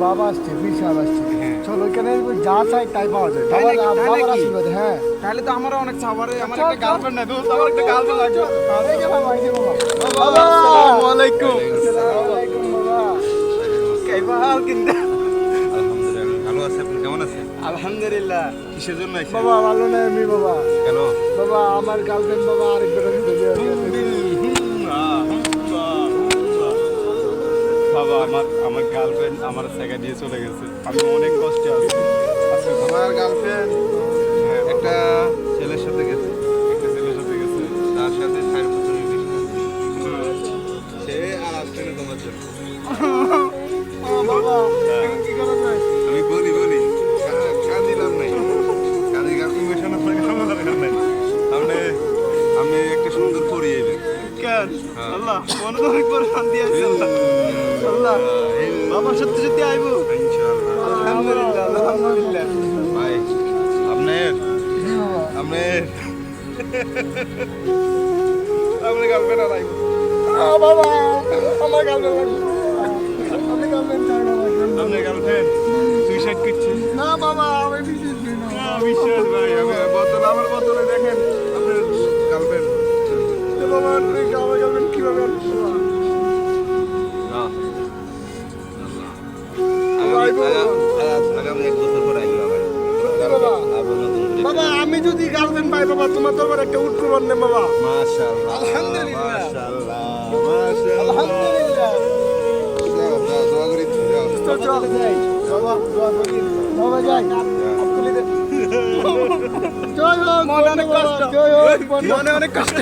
বাবা আসছে, বিশাল আসছে। চলো ওইখানে যা চাই তাই পাওয়া যায়। বাবার আশীর্বাদে, হ্যাঁ। তাহলে তো আমারও অনেক সাবারে আমার একটা গার্লফ্রেন্ড নাই দোস্ত, আমার একটা গার্লফ্রেন্ড লাগবে। এই যে বাবা, এই যে বাবা। বাবা আসসালামু আলাইকুম। আসসালামু আলাইকুম বাবা। কাইফা হাল কিনতে? আলহামদুলিল্লাহ, ভালো আছে। আপনি কেমন আছেন? আলহামদুলিল্লাহ। কিসের জন্য আইছেন? বাবা ভালো নাই আমি বাবা। কেন? বাবা আমার গার্লফ্রেন্ড বাবা আরেকজনের সাথে বিয়ে হয়েছে। বাবা আমার গার্লফ্রেন্ড আমার জায়গা দিয়ে চলে গেছে, আমি অনেক কষ্টে আছি। আমার গার্লফ্রেন্ড একটা ছেলের সাথে গেছে, একটা ছেলের সাথে গেছে। তার সাথে 4 বছর রিলেশন। সে আর আসছে না তোমার জন্য। বাবা এখন কি করা যায়? আমি বলি কাঁদিলাম নাই, কাঁদি ইমোশন আপনার কেমন দরকার নাই। আপনি একটা সুন্দর পরি আইবেন। কেন আল্লাহ মনে তো অনেক বড় শান্তি আছে। আল্লাহ বাবা সত্যি সত্যি আইবো ইনশাআল্লাহ। আলহামদুলিল্লাহ আলহামদুলিল্লাহ। ভাই আপনার জি বাবা। আপনি গার্লফ্রেন্ড আর আইবো। বাবা আমার গার্লফ্রেন্ড আমি গার্লফ্রেন্ড চাই না ভাই। আপনার গার্লফ্রেন্ড সুইসাইড করছে? না বাবা আমি বিশ্বাস করি না। বিশ্বাস ভাই আমার বদলে দেখেন আপনার গার্লফ্রেন্ড। বাবা তুই আমার গার্লফ্রেন্ড কিভাবে আনবো বাবা? আগামী 1 বছর পর আইবো আবার। বাবা। আবার নতুন করে। বাবা আমি যদি গার্লফ্রেন্ড পাই বাবা তোমার দরবার একটা উট করবার নেই বাবা। মাশাআল্লাহ, আলহামদুলিল্লাহ। মাশাআল্লাহ, মাশাআল্লাহ। আলহামদুলিল্লাহ। যাও, দোয়া করি, যাও। তো চল যাই বাবা, দোয়া করি বাবা যাই আপনি দে জয় হোক মনে অনেক বাবা, কষ্ট। জয় হোক মনে অনেক কষ্ট।